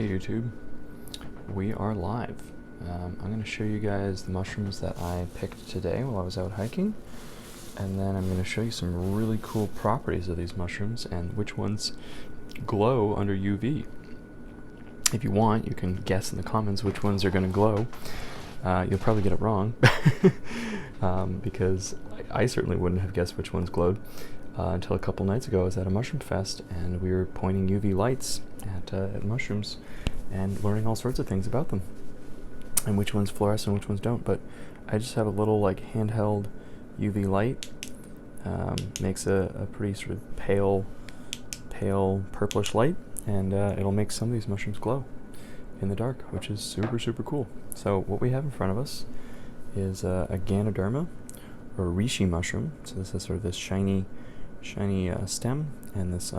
Hey YouTube, we are live. I'm going to show you guys the mushrooms that I picked today while I was out hiking, and then I'm going to show you some really cool properties of these mushrooms and which ones glow under UV. If you want, you can guess in the comments which ones are going to glow. You'll probably get it wrong because I certainly wouldn't have guessed which ones glowed until a couple nights ago. I was at a mushroom fest and we were pointing UV lights at mushrooms and learning all sorts of things about them and which ones fluoresce and which ones don't. But I just have a little like handheld UV light. Makes a pretty sort of pale purplish light, and it'll make some of these mushrooms glow in the dark, which is super cool. So what we have in front of us is a Ganoderma or Rishi mushroom. So this is sort of this shiny stem and this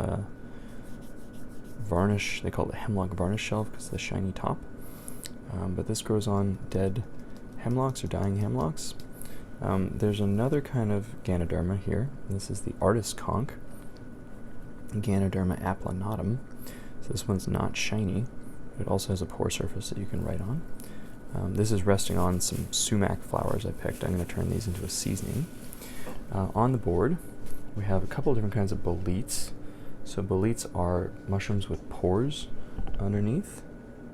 varnish. They call it the hemlock varnish shelf because of the shiny top. But this grows on dead hemlocks or dying hemlocks. There's another kind of Ganoderma here. This is the artist conch, Ganoderma applanatum. So this one's not shiny. It also has a pore surface that you can write on. This is resting on some sumac flowers I picked. I'm going to turn these into a seasoning. On the board, we have a couple different kinds of boletes. So boletes are mushrooms with pores underneath.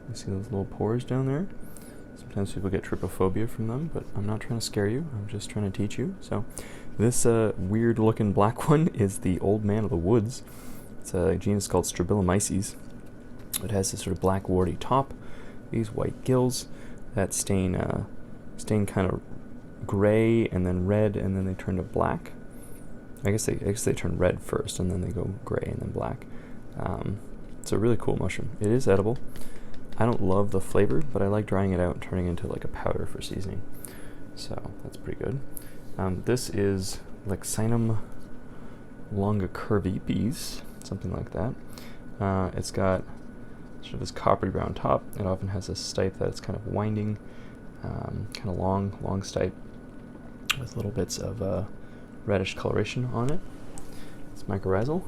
You see those little pores down there? Sometimes people get trypophobia from them, but I'm not trying to scare you. I'm just trying to teach you. So this weird looking black one is the old man of the woods. It's a genus called Strobylomyces. It has this sort of black warty top, these white gills that stain kind of gray and then red, and then they turn to black. I guess they turn red first and then they go gray and then black. It's a really cool mushroom. It is edible. I don't love the flavor, but I like drying it out and turning it into like a powder for seasoning. So that's pretty good. This is Lexinum longicurvipes, something like that. It's got sort of this coppery brown top. It often has a stipe that's kind of winding, kind of long stipe with little bits of reddish coloration on it. It's Mycorrhizal.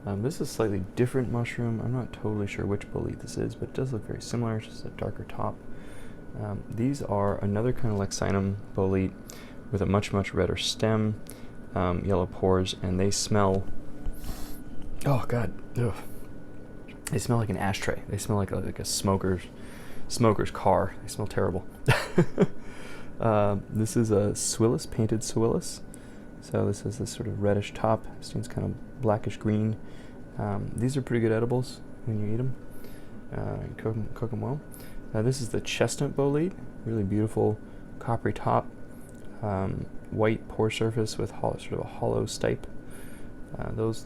This is a slightly different mushroom. I'm not totally sure which bolete this is, but it does look very similar. It's just a darker top. These are another kind of Lexinum bolete with a much redder stem, yellow pores, and they smell. Oh God! Ugh. They smell like an ashtray. They smell like a smoker's car. They smell terrible. This is a Swillus, painted Swillus. So this is this sort of reddish top. This one's kind of blackish green. These are pretty good edibles when you eat them. Cook them well. This is the Chestnut Boley. Really beautiful coppery top, white pore surface with sort of a hollow stipe.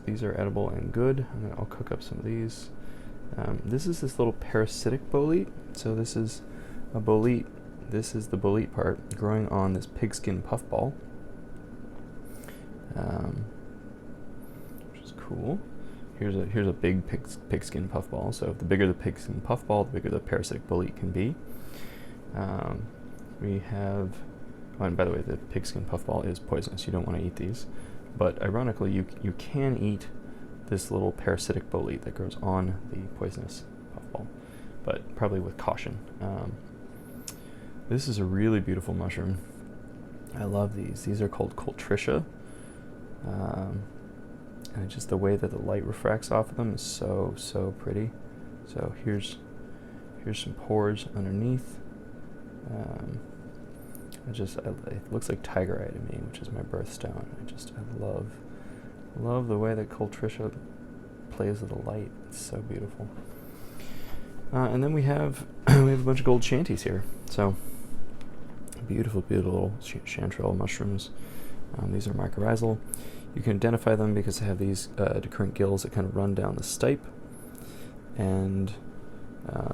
These are edible and good. I'll cook up some of these. This is this little Parasitic Boli. So this is a bolete. This is the bolete part growing on this pigskin puffball, which is cool. Here's a big pigskin puffball. So the bigger the pigskin puffball, the bigger the Parasitic bolete can be. We have, oh, and by the way, the pigskin puffball is poisonous. You don't want to eat these. But ironically, you can eat this little Parasitic bolete that grows on the poisonous puffball, but probably with caution. This is a really beautiful mushroom. I love these. These are called Coltricia. And just the way that the light refracts off of them is so pretty. So here's some pores underneath. It looks like tiger eye to me, which is my birthstone. I love the way that Coltricia plays with the light. It's so beautiful. And then we have a bunch of gold shanties here. So beautiful little chanterelle mushrooms. These are Mycorrhizal. You can identify them because they have these decurrent gills that kind of run down the stipe, and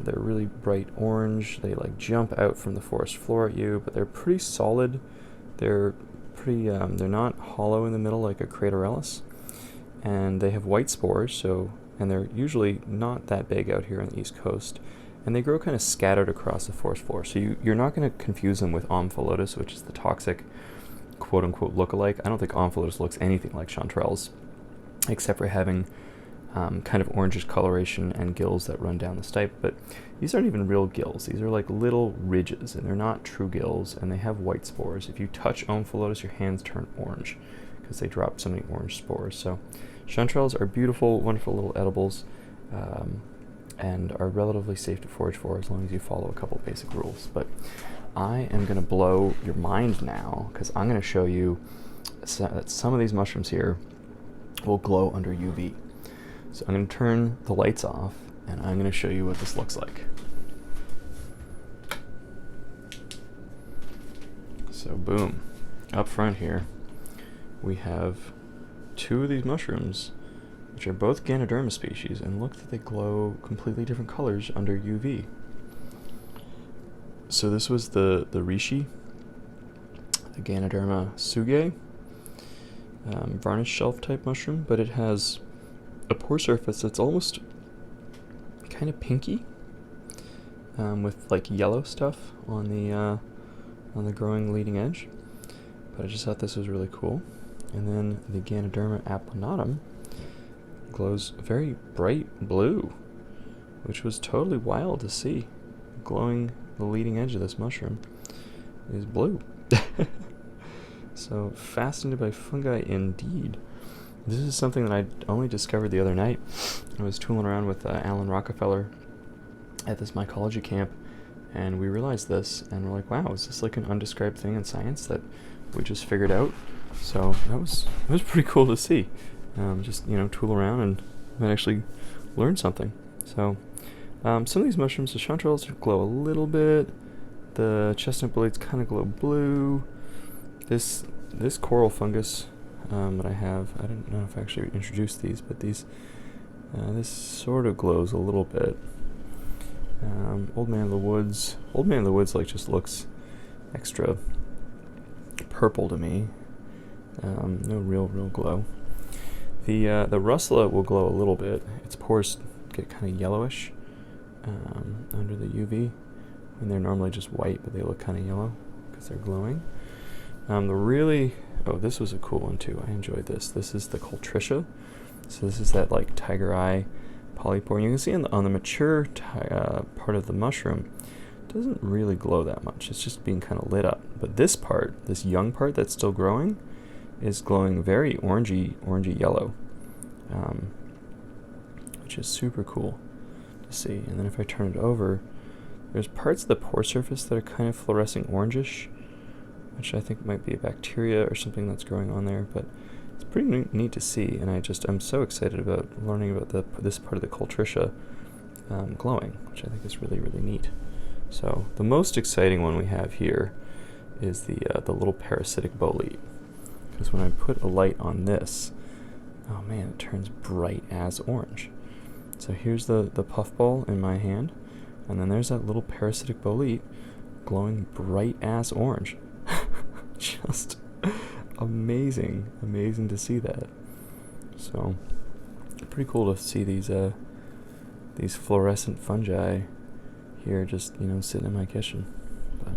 they're really bright orange. They like jump out from the forest floor at you, but they're pretty solid. They're pretty. They're not hollow in the middle like a Craterellus, and they have white spores. And they're usually not that big out here on the East Coast, and they grow kind of scattered across the forest floor. So you're not going to confuse them with Omphalotus, which is the toxic quote-unquote look-alike. I don't think Omphalotus looks anything like chanterelles, except for having kind of orangish coloration and gills that run down the stipe, but these aren't even real gills. These are like little ridges, and they're not true gills, and they have white spores. If you touch Omphalotus, your hands turn orange because they drop so many orange spores. So chanterelles are beautiful, wonderful little edibles, and are relatively safe to forage for as long as you follow a couple basic rules. But I am going to blow your mind now, because I'm going to show you that some of these mushrooms here will glow under UV. So I'm going to turn the lights off, and I'm going to show you what this looks like. So boom, up front here, we have two of these mushrooms, which are both Ganoderma species, and look that they glow completely different colors under UV. So this was the Rishi, the Ganoderma suge, varnish shelf type mushroom, but it has a pore surface that's almost kind of pinky, with like yellow stuff on the growing leading edge. But I just thought this was really cool. And then the Ganoderma applanatum glows very bright blue, which was totally wild to see. Glowing the leading edge of this mushroom is blue. So fascinated by fungi indeed. This is something that I only discovered the other night. I was tooling around with Alan Rockefeller at this mycology camp, and we realized this, and we're like, wow, is this like an undescribed thing in science that we just figured out? So it was pretty cool to see. Just, tool around and might actually learn something. So some of these mushrooms, the chanterelles glow a little bit. The chestnut bolets kind of glow blue. This coral fungus that I have, I don't know if I actually introduced these, but this sort of glows a little bit. Old Man of the Woods like just looks extra purple to me. No real glow. The Russula will glow a little bit. Its pores get kind of yellowish under the UV, and they're normally just white, but they look kind of yellow because they're glowing. This was a cool one too. I enjoyed this. This is the Coltricia. So this is that like tiger eye polypore. And you can see on the mature part of the mushroom, it doesn't really glow that much. It's just being kind of lit up. But this part, this young part that's still growing, is glowing very orangey yellow, which is super cool to see. And then if I turn it over, there's parts of the pore surface that are kind of fluorescing orangish, which I think might be a bacteria or something that's growing on there, but it's pretty neat to see, and I'm so excited about learning about this part of the Coltricia glowing, which I think is really, really neat. So the most exciting one we have here is the little Parasitic Boli, because when I put a light on this, oh man, it turns bright as orange. So here's the puffball in my hand, and then there's that little Parasitic Boli glowing bright as orange. Just amazing to see that. So pretty cool to see these fluorescent fungi here, just sitting in my kitchen. But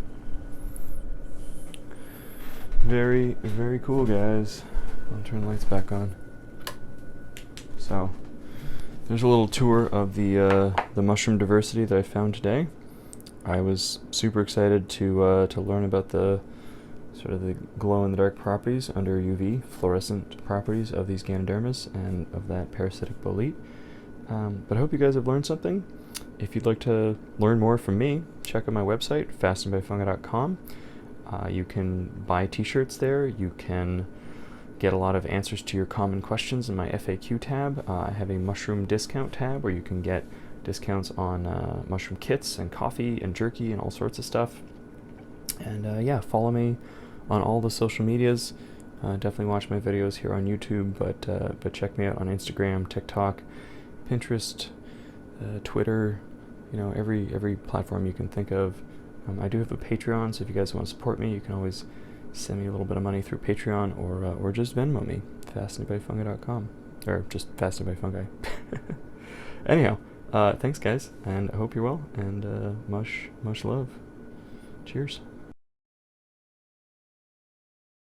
very, very cool, guys. I'll turn the lights back on. So there's a little tour of the mushroom diversity that I found today. I was super excited to learn about the sort of the glow-in-the-dark properties under UV, fluorescent properties of these Ganodermas and of that Parasitic Boli. But I hope you guys have learned something. If you'd like to learn more from me, check out my website, fastinbyfungi.com. You can buy t-shirts there. You can get a lot of answers to your common questions in my FAQ tab. I have a mushroom discount tab where you can get discounts on mushroom kits and coffee and jerky and all sorts of stuff. And follow me on all the social medias. Definitely watch my videos here on YouTube, but check me out on Instagram, TikTok, Pinterest, Twitter, every platform you can think of. I do have a Patreon, so if you guys want to support me, you can always send me a little bit of money through Patreon, or just Venmo me, fastinbyfungi.com, or just Fascinated by Fungi. Anyhow, thanks guys, and I hope you're well, and much love. Cheers.